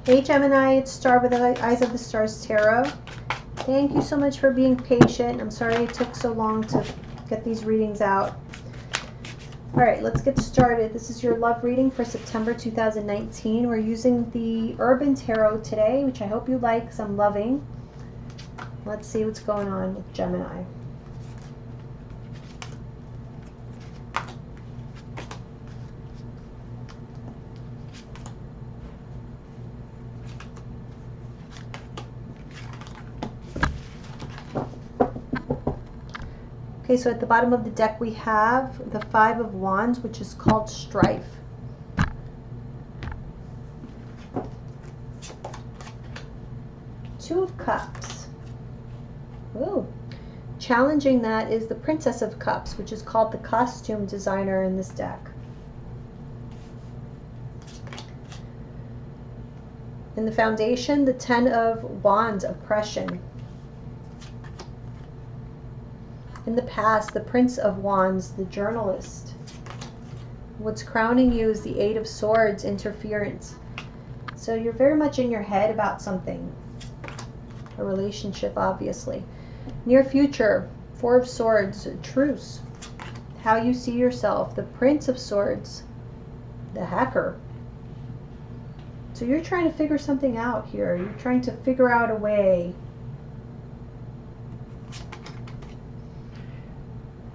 Hey Gemini, it's Star with the Eyes of the Stars Tarot. Thank you so much for being patient. I'm sorry it took so long to get these readings out. All right, let's get started. This is your love reading for September 2019. We're using the Urban Tarot today, which I hope you like because I'm loving. Let's see what's going on with Gemini. Okay, so at the bottom of the deck we have the Five of Wands, which is called strife. Two of Cups. Ooh. Challenging that is the Princess of Cups, which is called the costume designer in this deck. In the foundation, the Ten of Wands, oppression. In the past, the Prince of Wands, the journalist. What's crowning you is the Eight of Swords, interference. So you're very much in your head about something. A relationship, obviously. Near future, Four of Swords, truce. How you see yourself, the Prince of Swords, the hacker. So you're trying to figure something out here. You're trying to figure out a way.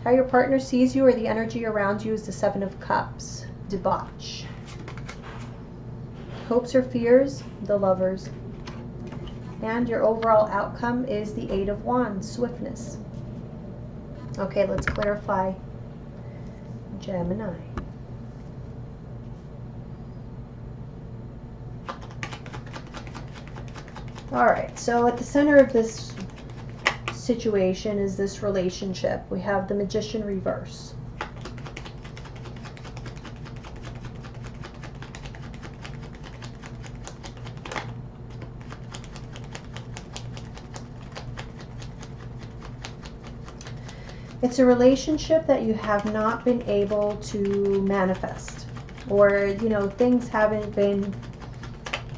How your partner sees you or the energy around you is the Seven of Cups, debauch. Hopes or fears, the Lovers. And your overall outcome is the Eight of Wands, swiftness. Okay, let's clarify. Gemini. All right, so at the center of this situation is this relationship. We have the Magician reverse. It's a relationship that you have not been able to manifest, or things haven't been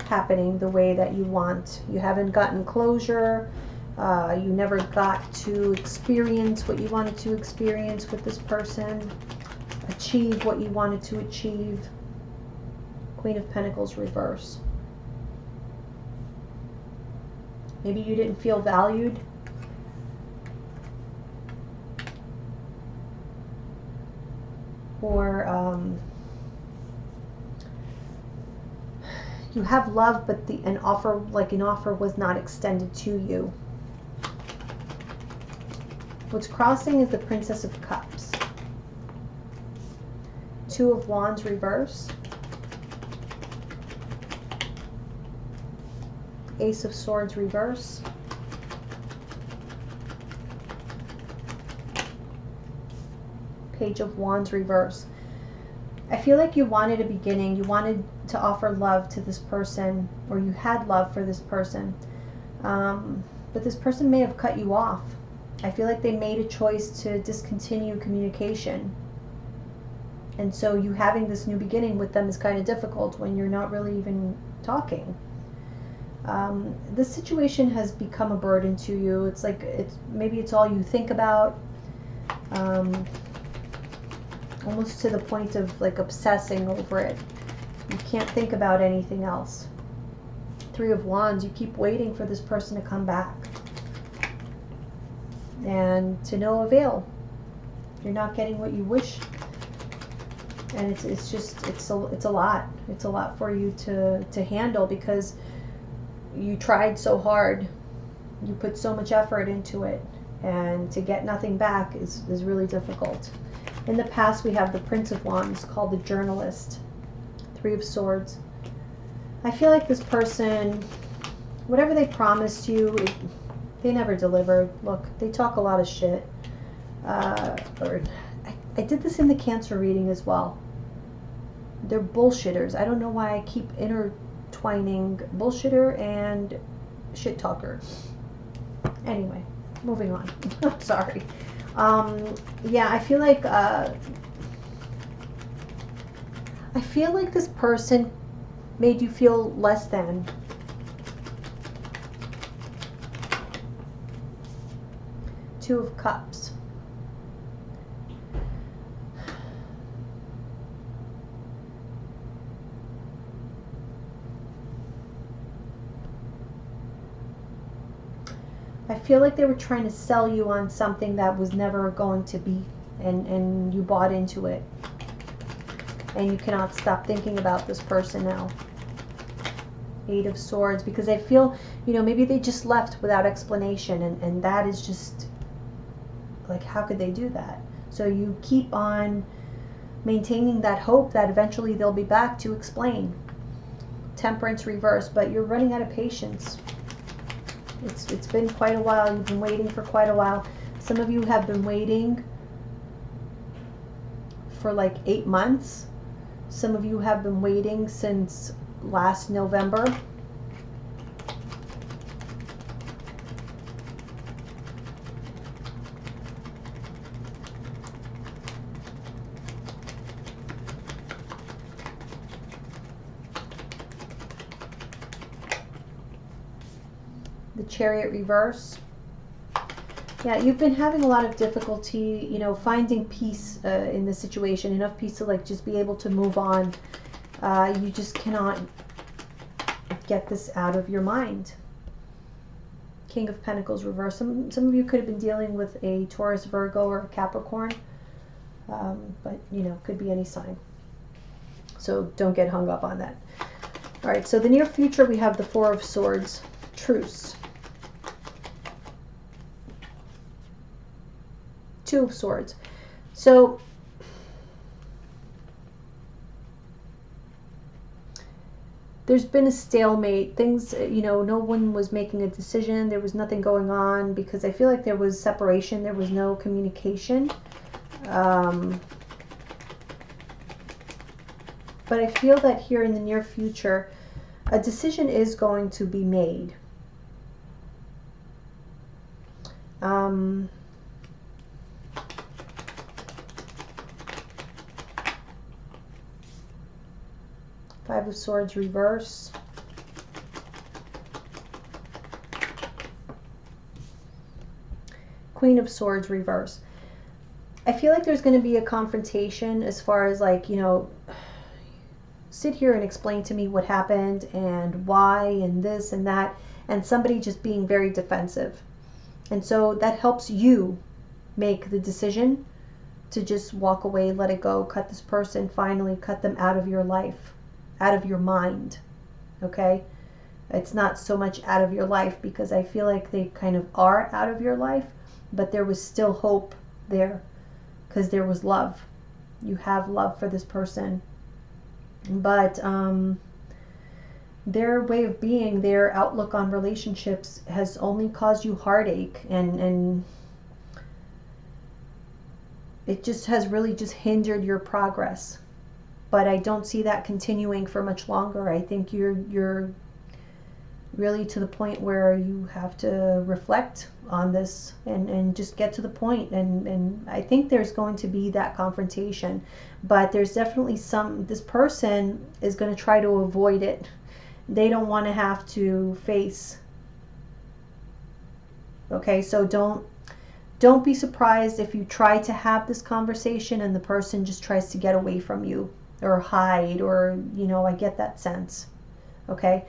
happening the way that you want. You haven't gotten closure. You never got to experience what you wanted to experience with this person, achieve what you wanted to achieve. Queen of Pentacles reverse. Maybe you didn't feel valued. Or you have love, but an offer was not extended to you. What's crossing is the Princess of Cups. Two of Wands reverse. Ace of Swords reverse. Page of Wands reverse. I feel like you wanted a beginning. You wanted to offer love to this person, or you had love for this person. But this person may have cut you off. I feel like they made a choice to discontinue communication. And so you having this new beginning with them is kind of difficult when you're not really even talking. This situation has become a burden to you. It's like maybe it's all you think about. Almost to the point of like obsessing over it. You can't think about anything else. Three of Wands, you keep waiting for this person to come back. And to no avail. You're not getting what you wish. And it's a lot. It's a lot for you to handle, because you tried so hard. You put so much effort into it. And to get nothing back is really difficult. In the past, we have the Prince of Wands, called the journalist. Three of Swords. I feel like this person, whatever they promised you, they never delivered. Look, they talk a lot of shit. I did this in the Cancer reading as well. They're bullshitters. I don't know why I keep intertwining bullshitter and shit talker. Anyway, moving on. Sorry. Yeah, I feel like this person made you feel less than. Two of Cups. I feel like they were trying to sell you on something that was never going to be, and you bought into it. And you cannot stop thinking about this person now. Eight of Swords, because I feel, you know, maybe they just left without explanation, and that is just, like, how could they do that? So you keep on maintaining that hope that eventually they'll be back to explain. Temperance reverse, but you're running out of patience. It's been quite a while. You've been waiting for quite a while. Some of you have been waiting for like 8 months. Some of you have been waiting since last November. The Chariot reverse. Yeah, you've been having a lot of difficulty, you know, finding peace in this situation, enough peace to like just be able to move on. You just cannot get this out of your mind. King of Pentacles reverse. Some of you could have been dealing with a Taurus, Virgo, or a Capricorn, but you know, could be any sign. So don't get hung up on that. All right, so the near future, we have the Four of Swords, truce. Two of Swords. So there's been a stalemate. Things, you know, no one was making a decision. There was nothing going on because I feel like there was separation. There was no communication. But I feel that here in the near future, a decision is going to be made. Five of Swords reverse. Queen of Swords reverse. I feel like there's going to be a confrontation as far as like, you know, sit here and explain to me what happened and why and this and that, and somebody just being very defensive. And so that helps you make the decision to just walk away, let it go, cut this person, finally cut them out of your life, out of your mind, okay? It's not so much out of your life because I feel like they kind of are out of your life, but there was still hope there because there was love. You have love for this person. But their way of being, their outlook on relationships has only caused you heartache, and it just has really just hindered your progress. But I don't see that continuing for much longer. I think you're really to the point where you have to reflect on this and just get to the point. And I think there's going to be that confrontation, but there's definitely this person is going to try to avoid it. They don't want to have to face. Okay, so don't be surprised if you try to have this conversation and the person just tries to get away from you or hide, or, you know, I get that sense. Okay,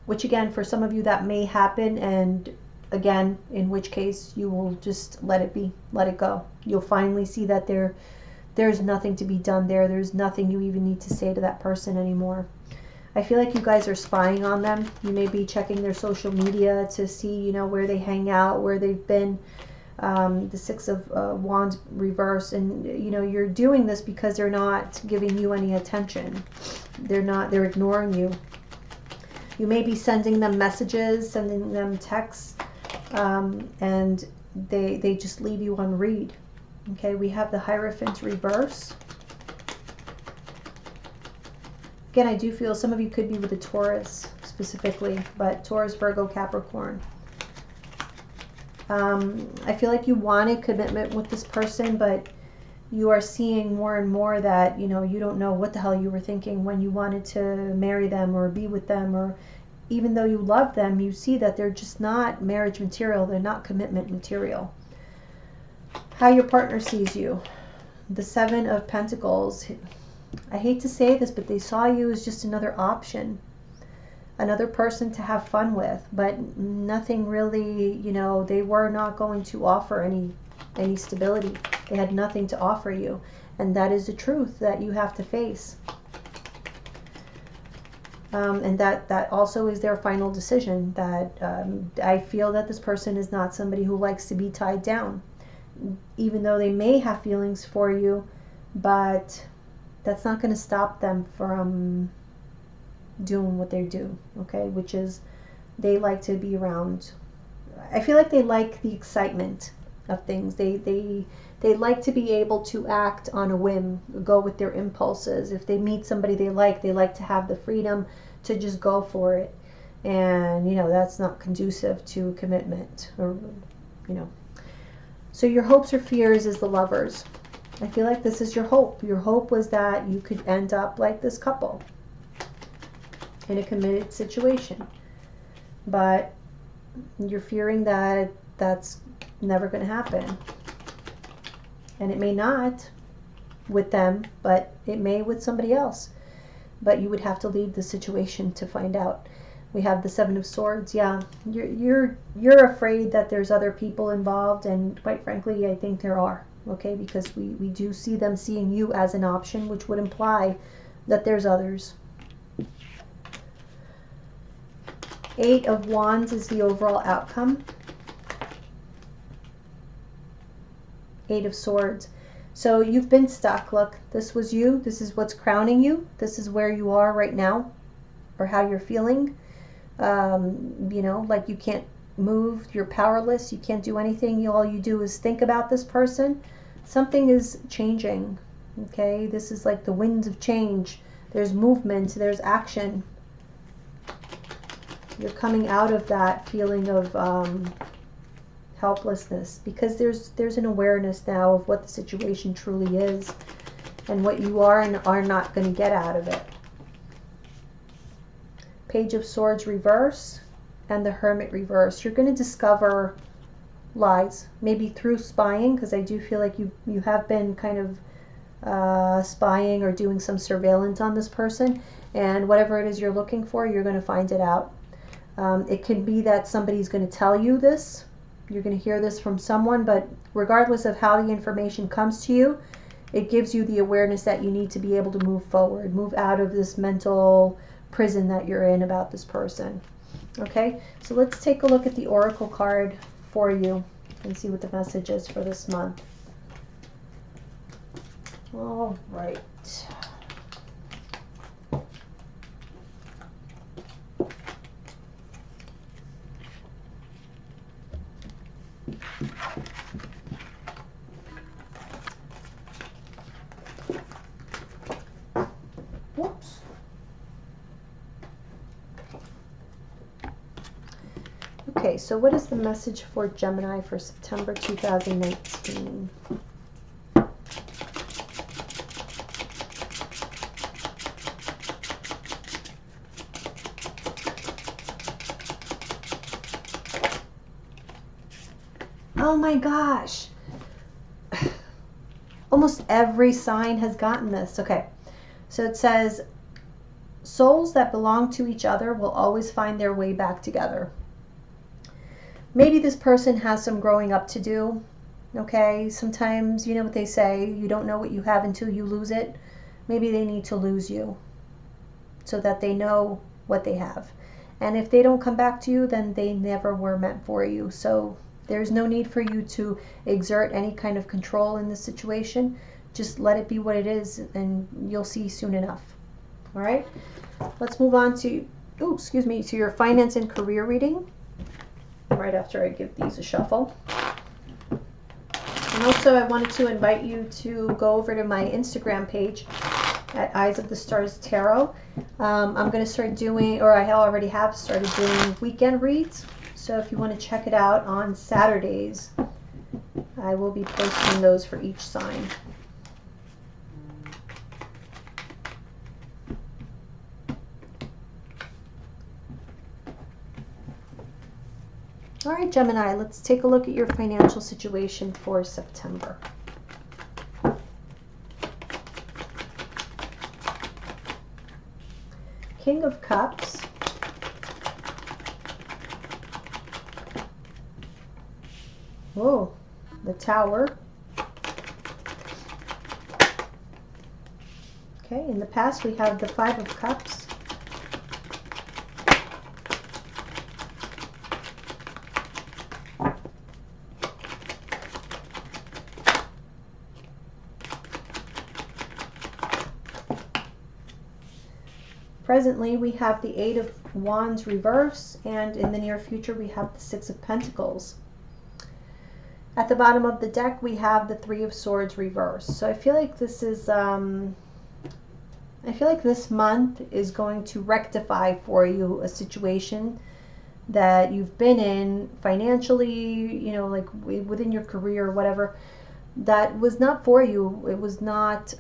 which again, for some of you that may happen, and again, in which case you will just let it be, let it go. You'll finally see that there's nothing to be done there. There's nothing you even need to say to that person anymore. I feel like you guys are spying on them. You may be checking their social media to see, you know, where they hang out, where they've been. The Six of Wands reverse, and you know, you're doing this because they're not giving you any attention. They're ignoring you. You may be sending them messages, sending them texts, and they just leave you on read. Okay, we have the Hierophant reverse. Again, I do feel some of you could be with a Taurus specifically, but Taurus, Virgo, Capricorn. I feel like you wanted commitment with this person, but you are seeing more and more that, you know, you don't know what the hell you were thinking when you wanted to marry them or be with them, or even though you love them, you see that they're just not marriage material, they're not commitment material. How your partner sees you. The Seven of Pentacles. I hate to say this, but they saw you as just another option, another person to have fun with, but nothing really, you know, they were not going to offer any stability. They had nothing to offer you, and that is the truth that you have to face. And that also is their final decision, that I feel that this person is not somebody who likes to be tied down, even though they may have feelings for you, but that's not going to stop them from doing what they do, okay? Which is, they like to be around, I feel like they like the excitement of things. They like to be able to act on a whim, go with their impulses. If they meet somebody they like to have the freedom to just go for it. And, you know, that's not conducive to commitment, or, you know. So your hopes or fears is the Lovers. I feel like this is your hope. Your hope was that you could end up like this couple in a committed situation. But you're fearing that that's never going to happen. And it may not with them, but it may with somebody else. But you would have to leave the situation to find out. We have the Seven of Swords. Yeah, you're afraid that there's other people involved, and quite frankly, I think there are. Okay, because we do see them seeing you as an option, which would imply that there's others. Eight of Wands is the overall outcome. Eight of Swords. So you've been stuck. Look, this was you. This is what's crowning you. This is where you are right now, or how you're feeling. You know, like you can't move. You're powerless. You can't do anything. All you do is think about this person. Something is changing. Okay, this is like the winds of change. There's movement. There's action. You're coming out of that feeling of helplessness, because there's an awareness now of what the situation truly is and what you are and are not going to get out of it. Page of Swords reverse and the Hermit reverse. You're going to discover lies, maybe through spying, because I do feel like you have been kind of spying or doing some surveillance on this person, and whatever it is you're looking for, you're going to find it out. It could be that somebody's going to tell you this. You're going to hear this from someone, but regardless of how the information comes to you, it gives you the awareness that you need to be able to move forward, move out of this mental prison that you're in about this person. Okay, so let's take a look at the Oracle card for you and see what the message is for this month. All right. Whoops. Okay, so what is the message for Gemini for September 2019? Oh my gosh. Almost every sign has gotten this. Okay. So it says, souls that belong to each other will always find their way back together. Maybe this person has some growing up to do. Okay. Sometimes, you know what they say, you don't know what you have until you lose it. Maybe they need to lose you so that they know what they have. And if they don't come back to you, then they never were meant for you. So there's no need for you to exert any kind of control in this situation. Just let it be what it is, and you'll see soon enough. All right, let's move on to, to your finance and career reading, right after I give these a shuffle. And also I wanted to invite you to go over to my Instagram page at Eyes of the Stars Tarot. I'm going to start doing, or I already have started doing, weekend reads. So if you want to check it out on Saturdays, I will be posting those for each sign. All right, Gemini, let's take a look at your financial situation for September. King of Cups. Whoa, the Tower. Okay, in the past we have the Five of Cups. Presently, we have the Eight of Wands reverse, and in the near future, we have the Six of Pentacles. At the bottom of the deck, we have the Three of Swords reverse. So I feel like this is, I feel like this month is going to rectify for you a situation that you've been in financially, you know, like within your career or whatever, that was not for you. It was not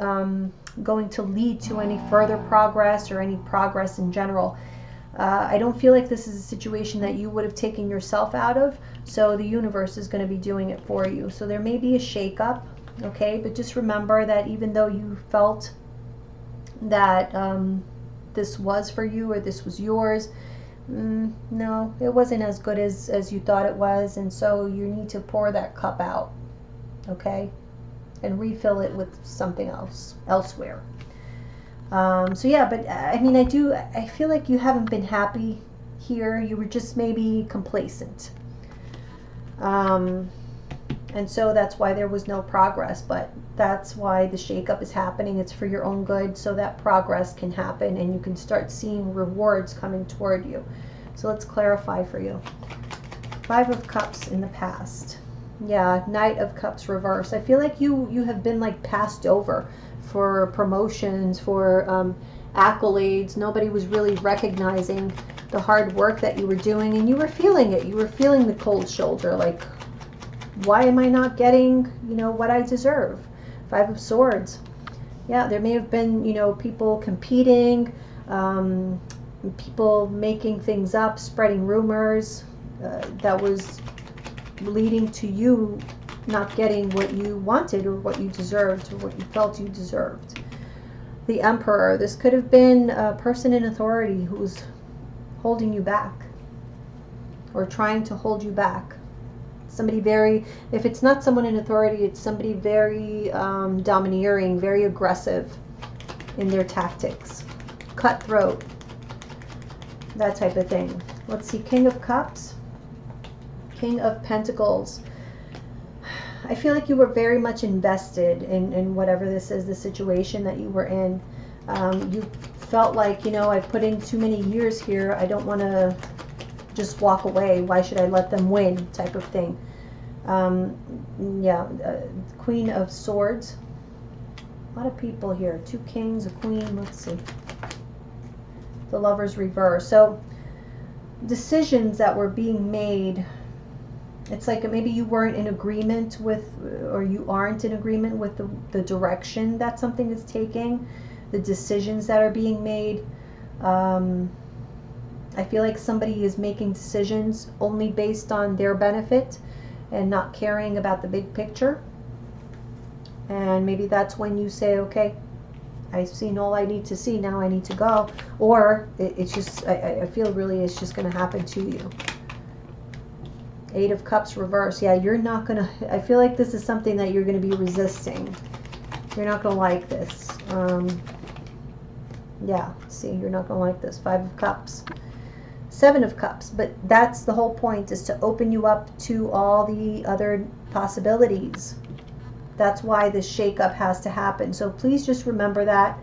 going to lead to any further progress or any progress in general. I don't feel like this is a situation that you would have taken yourself out of, so the universe is going to be doing it for you. So there may be a shakeup, okay? But just remember that even though you felt that this was for you or this was yours, no, it wasn't as good as you thought it was, and so you need to pour that cup out, okay, and refill it with something else elsewhere. So yeah, but I mean, I feel like you haven't been happy here. You were just maybe complacent, and so that's why there was no progress. But that's why the shakeup is happening. It's for your own good, so that progress can happen and you can start seeing rewards coming toward you. So let's clarify for you. Five of Cups in the past. Yeah, Knight of Cups reverse. I feel like you have been like passed over for promotions, for accolades. Nobody was really recognizing the hard work that you were doing, and you were feeling it. You were feeling the cold shoulder, like, why am I not getting, you know, what I deserve? Five of Swords. Yeah, there may have been, you know, people competing, people making things up, spreading rumors that was leading to you not getting what you wanted or what you deserved or what you felt you deserved. The Emperor. This could have been a person in authority who's holding you back or trying to hold you back. Somebody very, if it's not someone in authority, it's somebody very domineering, very aggressive in their tactics. Cutthroat. That type of thing. Let's see, King of Cups. King of Pentacles. I feel like you were very much invested in whatever this is, the situation that you were in. You felt like, you know, I've put in too many years here. I don't want to just walk away. Why should I let them win, type of thing. Yeah, Queen of Swords. A lot of people here. Two kings, a queen. Let's see. The Lover's reverse. So decisions that were being made, it's like maybe you weren't in agreement with, or you aren't in agreement with the direction that something is taking, the decisions that are being made. I feel like somebody is making decisions only based on their benefit and not caring about the big picture. And maybe that's when you say, okay, I've seen all I need to see, now I need to go. Or it's just, I feel really it's just going to happen to you. Eight of Cups reverse. Yeah, you're not going to, I feel like this is something that you're going to be resisting. You're not going to like this. Yeah, see, you're not going to like this. Five of Cups. Seven of Cups. But that's the whole point, is to open you up to all the other possibilities. That's why this shakeup has to happen. So please just remember that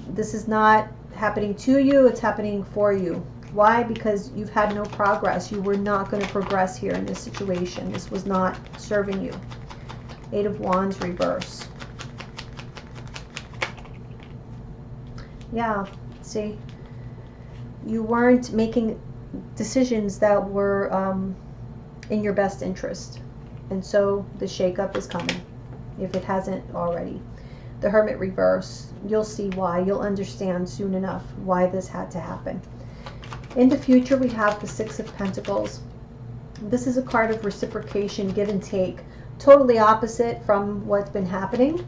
this is not happening to you, it's happening for you. Why? Because you've had no progress. You were not going to progress here in this situation. This was not serving you. Eight of Wands reverse. Yeah, see, you weren't making decisions that were in your best interest. And so the shakeup is coming, if it hasn't already. The Hermit reverse, you'll see why. You'll understand soon enough why this had to happen. In the future, we have the Six of Pentacles. This is a card of reciprocation, give and take. Totally opposite from what's been happening.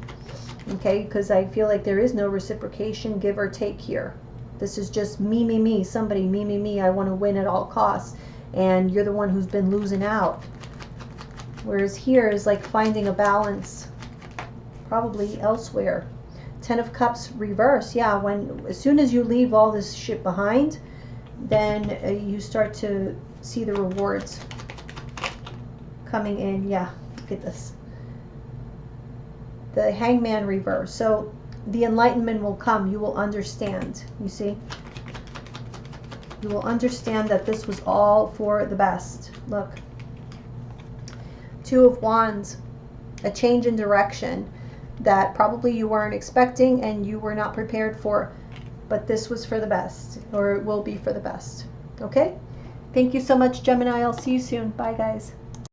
Okay, because I feel like there is no reciprocation, give or take here. This is just me, somebody, me, I want to win at all costs. And you're the one who's been losing out. Whereas here is like finding a balance, probably elsewhere. 10 of Cups reverse. Yeah, as soon as you leave all this shit behind, then you start to see the rewards coming in. Yeah, look at this. The Hangman reverse. So the enlightenment will come. You will understand. You see? You will understand that this was all for the best. Look. 2 of Wands. A change in direction that probably you weren't expecting and you were not prepared for. But this was for the best. Or it will be for the best. Okay? Thank you so much, Gemini. I'll see you soon. Bye, guys.